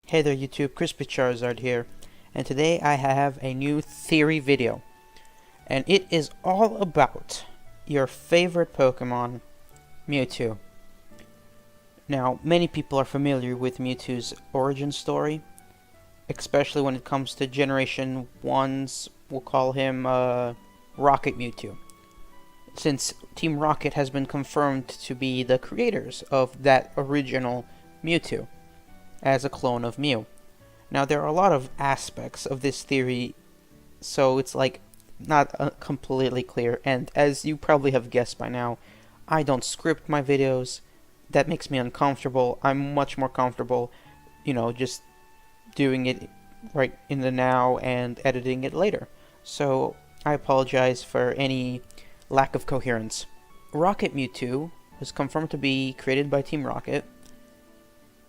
Hey there YouTube, Crispy Charizard here, and today I have a new theory video, and it is all about your favorite Pokemon, Mewtwo. Now, many people are familiar with Mewtwo's origin story, especially when it comes to Generation 1's, we'll call him Rocket Mewtwo, since Team Rocket has been confirmed to be the creators of that original Mewtwo as a clone of Mew. Now, there are a lot of aspects of this theory, so it's like not completely clear, and as you probably have guessed by now, I don't script my videos. That makes me uncomfortable. I'm much more comfortable, just doing it right in the now and editing it later. So I apologize for any lack of coherence. Rocket Mewtwo was confirmed to be created by Team Rocket,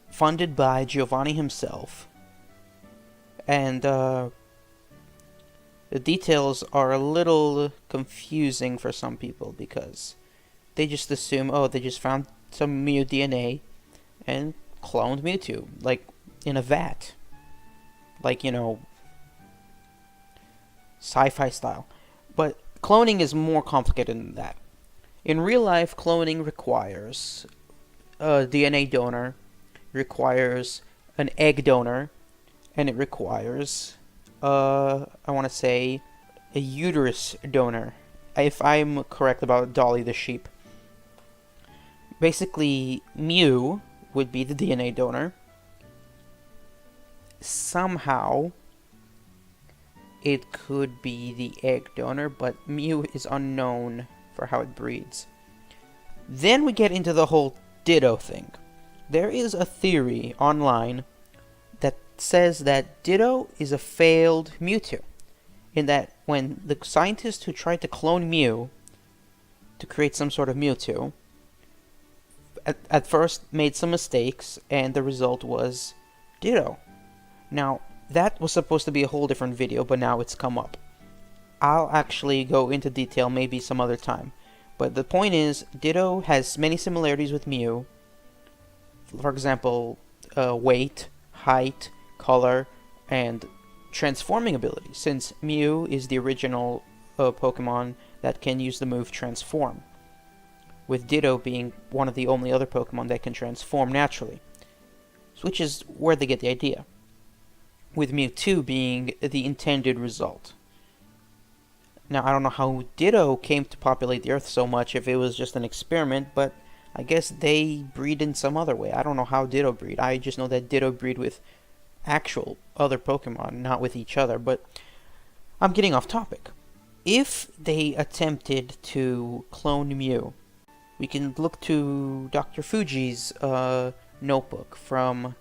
funded by Giovanni himself, and the details are a little confusing for some people because they just assume, oh, they just found some Mew DNA and cloned Mewtwo, like in a vat, like, sci-fi style. But cloning is more complicated than that. In real life, cloning requires a DNA donor, requires an egg donor, and it requires I want to say a uterus donor, if I'm correct about Dolly the sheep. Basically, Mew would be the DNA donor. Somehow it could be the egg donor, but Mew is unknown for how it breeds. Then we get into the whole Ditto thing. There is a theory online that says that Ditto is a failed Mewtwo, in that when the scientists who tried to clone Mew to create some sort of Mewtwo at first made some mistakes, and the result was Ditto. Now, that was supposed to be a whole different video, but now it's come up. I'll actually go into detail maybe some other time. But the point is, Ditto has many similarities with Mew. For example, weight, height, color, and transforming ability, since Mew is the original Pokemon that can use the move Transform, with Ditto being one of the only other Pokemon that can transform naturally, which is where they get the idea, with Mewtwo being the intended result. Now, I don't know how Ditto came to populate the Earth so much, if it was just an experiment, but I guess they breed in some other way. I don't know how Ditto breed. I just know that Ditto breed with actual other Pokemon, not with each other. But I'm getting off topic. If they attempted to clone Mew, we can look to Dr. Fuji's notebook from,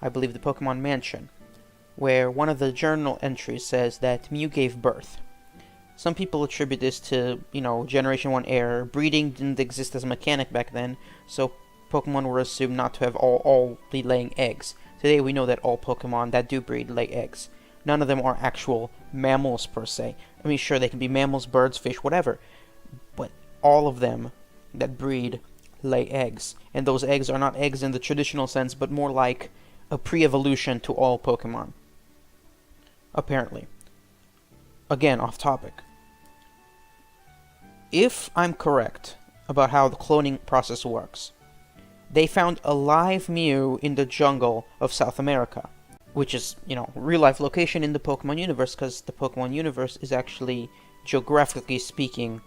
I believe, the Pokemon Mansion, where one of the journal entries says that Mew gave birth. Some people attribute this to, Generation 1 error. Breeding didn't exist as a mechanic back then, so Pokemon were assumed not to have all be laying eggs. Today we know that all Pokemon that do breed lay eggs. None of them are actual mammals per se. I mean, sure, they can be mammals, birds, fish, whatever, but all of them that breed lay eggs. And those eggs are not eggs in the traditional sense, but more like a pre-evolution to all Pokemon, apparently. Again, off topic. If I'm correct about how the cloning process works, they found a live Mew in the jungle of South America, which is, real life location in the Pokemon universe, because the Pokemon universe is actually, geographically speaking,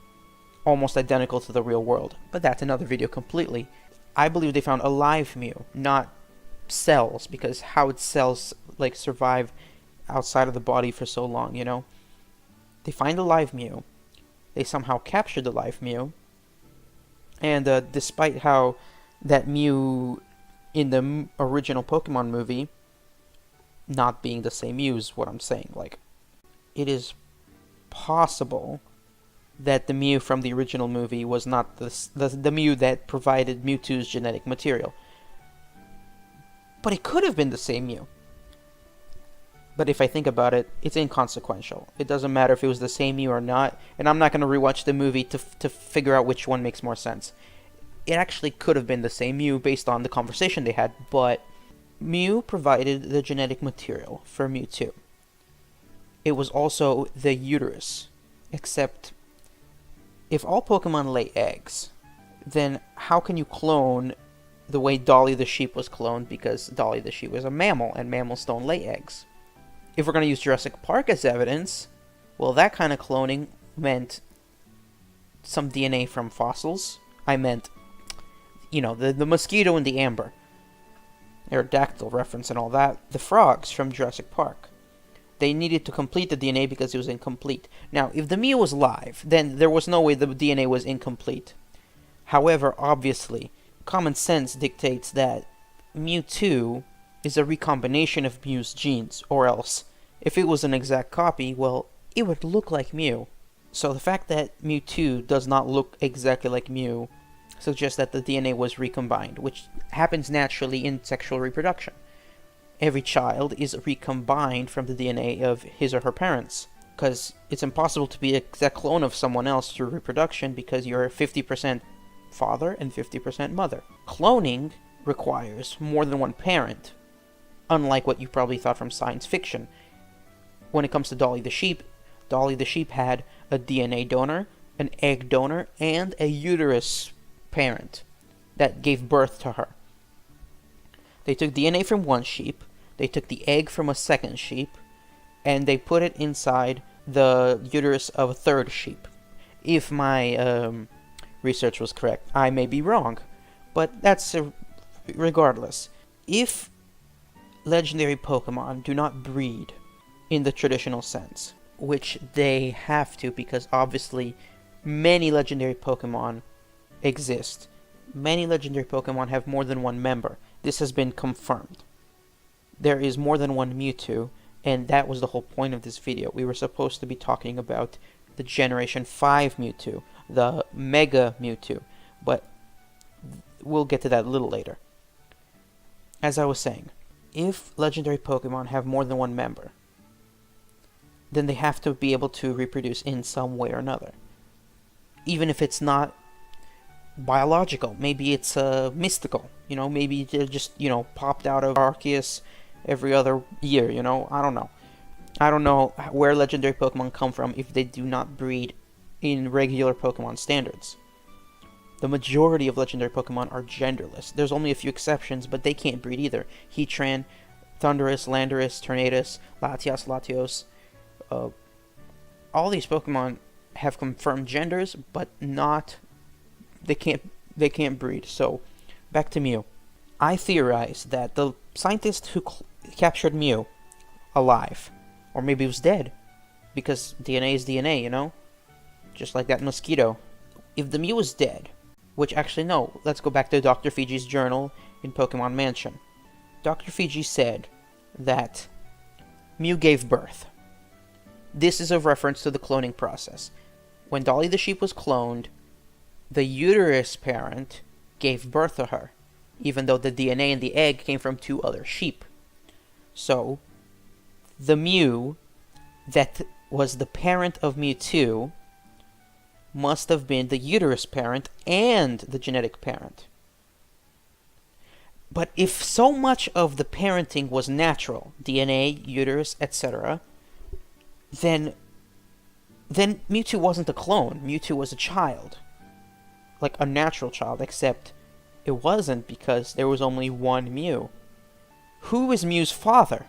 almost identical to the real world. But that's another video completely. I believe they found a live Mew, not cells, because how would cells survive outside of the body for so long, They find a live Mew. They somehow capture the live Mew. And despite how that Mew in the original Pokemon movie not being the same Mew is what I'm saying. It is possible that the Mew from the original movie was not the Mew that provided Mewtwo's genetic material. But it could have been the same Mew. But if I think about it, it's inconsequential. It doesn't matter if it was the same Mew or not, and I'm not going to rewatch the movie to figure out which one makes more sense. It actually could have been the same Mew based on the conversation they had, but Mew provided the genetic material for Mewtwo. It was also the uterus, except if all Pokemon lay eggs, then how can you clone the way Dolly the sheep was cloned, because Dolly the sheep was a mammal, and mammals don't lay eggs? If we're going to use Jurassic Park as evidence, well, that kind of cloning meant some DNA from fossils. I meant, the mosquito and the amber. Aerodactyl reference and all that. The frogs from Jurassic Park. They needed to complete the DNA because it was incomplete. Now, if the Mew was live, then there was no way the DNA was incomplete. However, obviously, common sense dictates that Mewtwo is a recombination of Mew's genes, or else, if it was an exact copy, well, it would look like Mew. So the fact that Mewtwo does not look exactly like Mew suggests that the DNA was recombined, which happens naturally in sexual reproduction. Every child is recombined from the DNA of his or her parents, because it's impossible to be an exact clone of someone else through reproduction, because you're 50% father and 50% mother. Cloning requires more than one parent, unlike what you probably thought from science fiction. When it comes to Dolly the sheep had a DNA donor, an egg donor, and a uterus parent that gave birth to her. They took DNA from one sheep, they took the egg from a second sheep, and they put it inside the uterus of a third sheep. If my research was correct, I may be wrong, but that's regardless. If legendary Pokemon do not breed in the traditional sense, which they have to, because obviously many legendary Pokemon exist. Many legendary Pokemon have more than one member. This has been confirmed. There is more than one Mewtwo, and that was the whole point of this video. We were supposed to be talking about the Generation 5 Mewtwo, the Mega Mewtwo, but we'll get to that a little later. As I was saying, if legendary Pokemon have more than one member, then they have to be able to reproduce in some way or another. Even if it's not biological, maybe it's mystical, maybe they're just, popped out of Arceus every other year, I don't know. I don't know where legendary Pokemon come from if they do not breed in regular Pokemon standards. The majority of legendary Pokemon are genderless. There's only a few exceptions, but they can't breed either. Heatran, Thundurus, Landorus, Tornadus, Latios, all these Pokemon have confirmed genders, but not they can't breed. So back to Mew. I theorize that the scientist who captured Mew alive, or maybe he was dead, because DNA is DNA, just like that mosquito. If the Mew was dead, which actually no, let's go back to Dr. Fiji's journal in Pokemon Mansion. Dr. Fiji said that Mew gave birth. This is a reference to the cloning process. When Dolly the sheep was cloned, the uterus parent gave birth to her, even though the DNA in the egg came from two other sheep. So, the Mew that was the parent of Mewtwo must have been the uterus parent and the genetic parent. But if so much of the parenting was natural, DNA, uterus, etc., then Mewtwo wasn't a clone. Mewtwo was a child. Like a natural child, except it wasn't, because there was only one Mew. Who is Mew's father?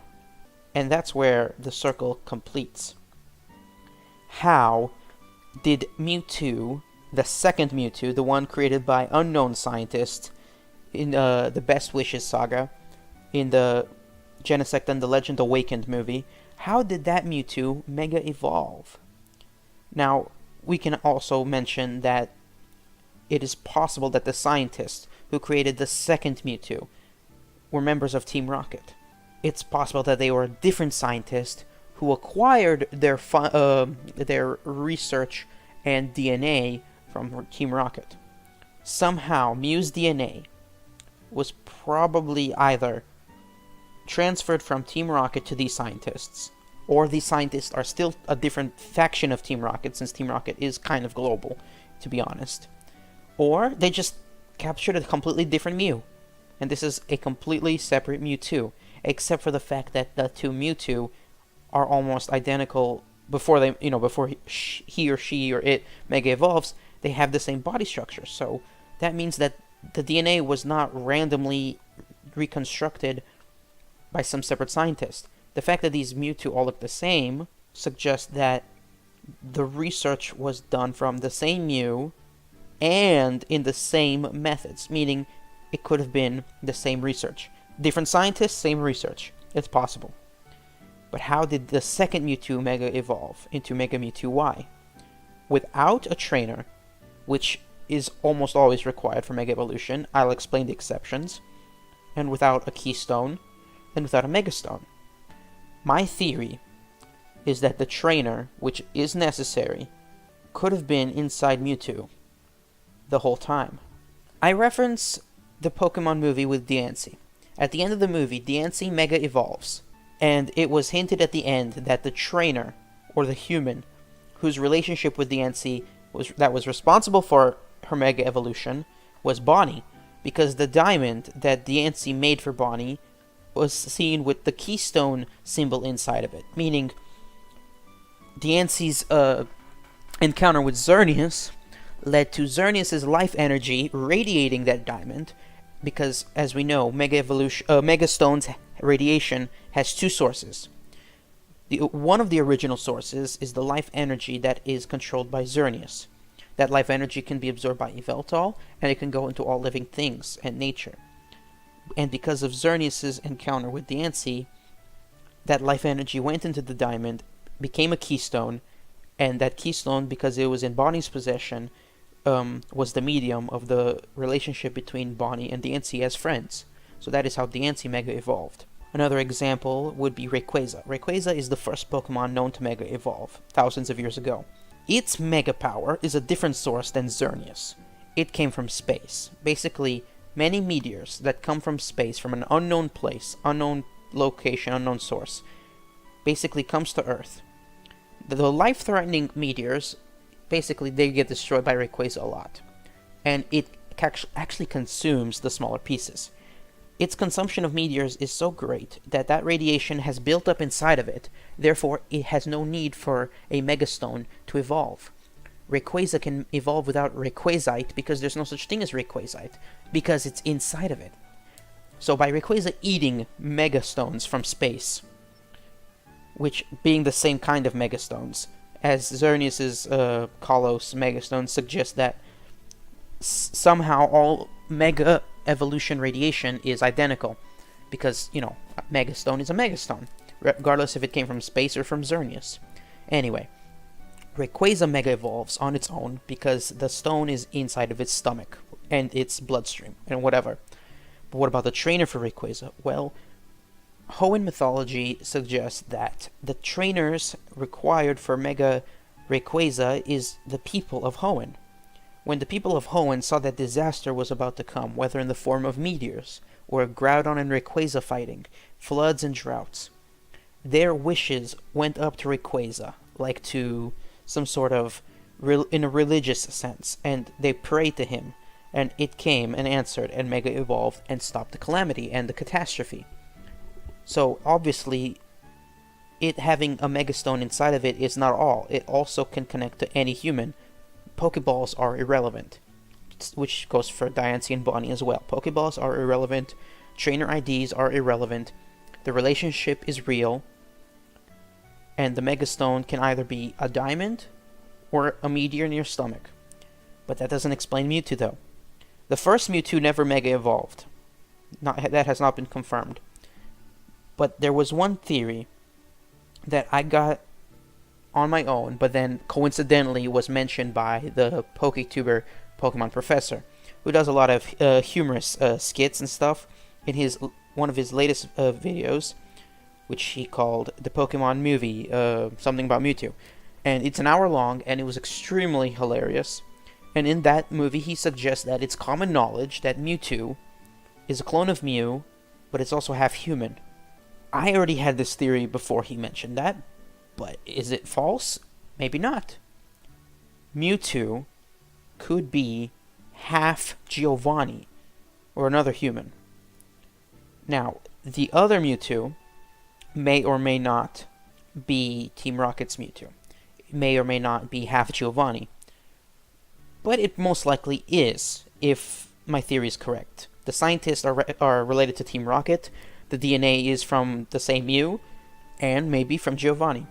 And that's where the circle completes. How did Mewtwo, the second Mewtwo, the one created by unknown scientists in the Best Wishes saga, in the Genesect and the Legend Awakened movie, how did that Mewtwo Mega Evolve? Now, we can also mention that it is possible that the scientists who created the second Mewtwo were members of Team Rocket. It's possible that they were a different scientist who acquired their research and DNA from Team Rocket. Somehow, Mew's DNA was probably either transferred from Team Rocket to these scientists, or these scientists are still a different faction of Team Rocket, since Team Rocket is kind of global, to be honest. Or they just captured a completely different Mew. and this is a completely separate Mewtwo, except for the fact that the two Mewtwo are almost identical before before he or she or it Mega Evolves. They have the same body structure, so that means that the DNA was not randomly reconstructed by some separate scientist. The fact that these Mewtwo all look the same suggests that the research was done from the same Mew and in the same methods, meaning it could have been the same research. Different scientists, same research. It's possible. But how did the second Mewtwo Mega evolve into Mega Mewtwo Y? Without a trainer, which is almost always required for Mega Evolution, I'll explain the exceptions, and without a Keystone, and without a Megastone. My theory is that the trainer, which is necessary, could have been inside Mewtwo the whole time. I reference the Pokemon movie with Diancie. At the end of the movie, Diancie Mega Evolves, and it was hinted at the end that the trainer, or the human, whose relationship with Diancie was responsible for her Mega Evolution, was Bonnie, because the diamond that Diancie made for Bonnie was seen with the Keystone symbol inside of it, meaning Diancie's encounter with Xerneas led to Xerneas' life energy radiating that diamond, because, as we know, Mega Stone's radiation has two sources. One of the original sources is the life energy that is controlled by Xerneas. That life energy can be absorbed by Yveltal, and it can go into all living things and nature. And because of Xerneas' encounter with Diancie, that life energy went into the diamond, became a Keystone, and that Keystone, because it was in Bonnie's possession, was the medium of the relationship between Bonnie and Diancie as friends. So that is how Diancie Mega evolved. Another example would be Rayquaza. Rayquaza is the first Pokemon known to Mega Evolve, thousands of years ago. Its Mega Power is a different source than Xerneas. It came from space. Basically, many meteors that come from space, from an unknown place, unknown location, unknown source, basically comes to Earth. The life-threatening meteors, basically, they get destroyed by Rayquaza a lot. And it actually consumes the smaller pieces. Its consumption of meteors is so great that that radiation has built up inside of it, therefore it has no need for a Megastone to evolve. Rayquaza can evolve without Rayquazite because there's no such thing as Rayquazite, because it's inside of it. So by Rayquaza eating Megastones from space, which being the same kind of Megastones, as Xerneas' Kalos Megastone suggests that somehow all Mega Evolution radiation is identical, because, a Megastone is a Megastone, regardless if it came from space or from Xerneas. Anyway, Rayquaza Mega Evolves on its own because the stone is inside of its stomach and its bloodstream and whatever. But what about the trainer for Rayquaza? Well, Hoenn mythology suggests that the trainers required for Mega Rayquaza is the people of Hoenn. When the people of Hoenn saw that disaster was about to come, whether in the form of meteors, or Groudon and Rayquaza fighting, floods and droughts, their wishes went up to Rayquaza, like to some sort of, in a religious sense, and they prayed to him, and it came and answered and Mega Evolved and stopped the calamity and the catastrophe. So, obviously, it having a Megastone inside of it is not all. It also can connect to any human. Pokeballs are irrelevant, which goes for Diancie and Bonnie as well. Pokeballs are irrelevant, trainer IDs are irrelevant, the relationship is real, and the Megastone can either be a diamond or a meteor in your stomach. But that doesn't explain Mewtwo, though. The first Mewtwo never Mega Evolved. That has not been confirmed. But there was one theory that I got on my own, but then coincidentally was mentioned by the PokeTuber Pokemon Professor, who does a lot of humorous skits and stuff in one of his latest videos, which he called the Pokemon Movie, something about Mewtwo. And it's an hour long, and it was extremely hilarious. And in that movie, he suggests that it's common knowledge that Mewtwo is a clone of Mew, but it's also half human. I already had this theory before he mentioned that, but is it false? Maybe not. Mewtwo could be half Giovanni, or another human. Now, the other Mewtwo may or may not be Team Rocket's Mewtwo. It may or may not be half Giovanni. But it most likely is, if my theory is correct. The scientists are related to Team Rocket, the DNA is from the same Mew, and maybe from Giovanni.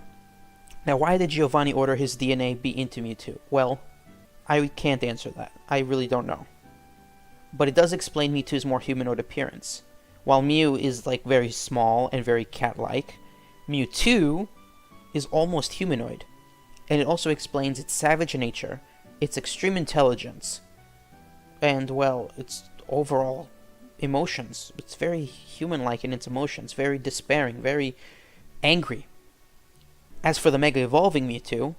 Now, why did Giovanni order his DNA be into Mewtwo? Well, I can't answer that. I really don't know. But it does explain Mewtwo's more humanoid appearance. While Mew is like very small and very cat-like, Mewtwo is almost humanoid. And it also explains its savage nature, its extreme intelligence, and, well, its overall emotions. It's very human-like in its emotions, very despairing, very angry. As for the Mega Evolving Mewtwo,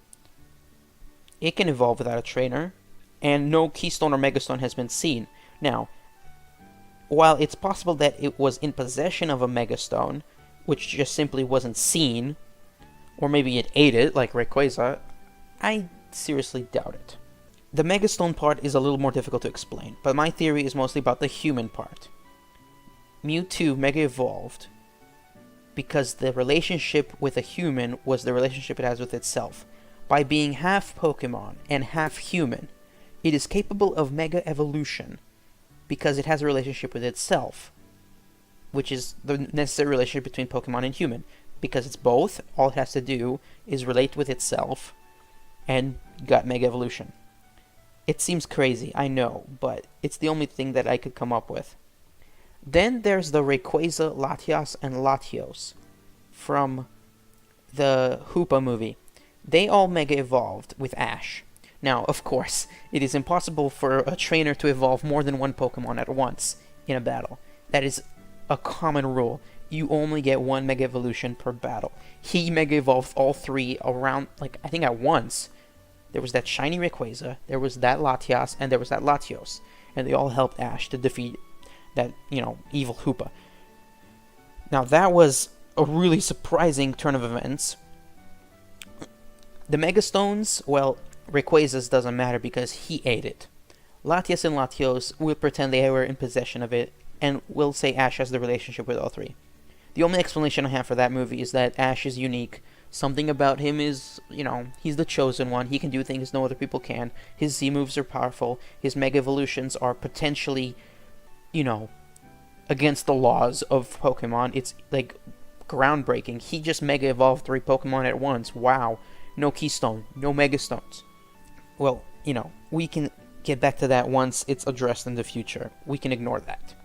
it can evolve without a trainer, and no Keystone or Megastone has been seen. Now, while it's possible that it was in possession of a Megastone, which just simply wasn't seen, or maybe it ate it, like Rayquaza, I seriously doubt it. The Megastone part is a little more difficult to explain, but my theory is mostly about the human part. Mewtwo Mega Evolved because the relationship with a human was the relationship it has with itself. By being half Pokemon and half human, it is capable of Mega Evolution because it has a relationship with itself, which is the necessary relationship between Pokemon and human. Because it's both, all it has to do is relate with itself and got Mega Evolution. It seems crazy, I know, but it's the only thing that I could come up with. Then there's the Rayquaza, Latias, and Latios from the Hoopa movie. They all Mega Evolved with Ash. Now, of course, it is impossible for a trainer to evolve more than one Pokemon at once in a battle. That is a common rule. You only get one Mega Evolution per battle. He Mega Evolved all three around, like, I think at once. There was that shiny Rayquaza, there was that Latias, and there was that Latios. And they all helped Ash to defeat that, evil Hoopa. Now, that was a really surprising turn of events. The Megastones, well, Rayquaza's doesn't matter because he ate it. Latias and Latios will pretend they were in possession of it, and will say Ash has the relationship with all three. The only explanation I have for that movie is that Ash is unique. Something about him is, he's the chosen one. He can do things no other people can. His Z-moves are powerful. His Mega Evolutions are potentially, against the laws of Pokemon. It's, like, groundbreaking. He just Mega Evolved 3 Pokemon at once. Wow. No Keystone. No Megastones. Well, we can get back to that once it's addressed in the future. We can ignore that.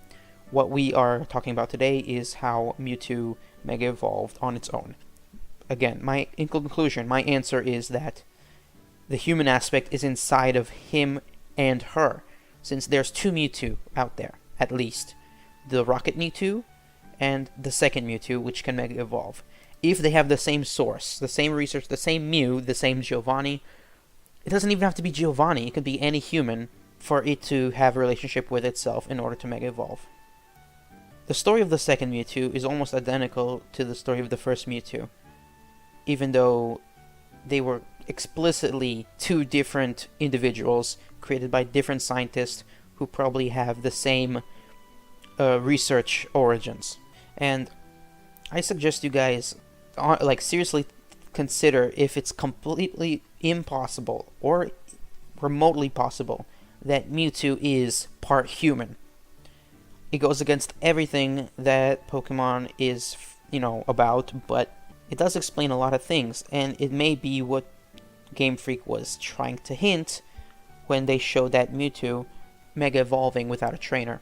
What we are talking about today is how Mewtwo Mega Evolved on its own. Again, in conclusion, my answer is that the human aspect is inside of him and her, since there's two Mewtwo out there, at least. The Rocket Mewtwo and the second Mewtwo, which can Mega Evolve. If they have the same source, the same research, the same Mew, the same Giovanni, it doesn't even have to be Giovanni, it could be any human for it to have a relationship with itself in order to Mega Evolve. The story of the second Mewtwo is almost identical to the story of the first Mewtwo, even though they were explicitly two different individuals created by different scientists who probably have the same research origins. And I suggest you guys seriously consider if it's completely impossible or remotely possible that Mewtwo is part human. It goes against everything that Pokemon is, about, but it does explain a lot of things, and it may be what Game Freak was trying to hint when they showed that Mewtwo Mega Evolving without a trainer.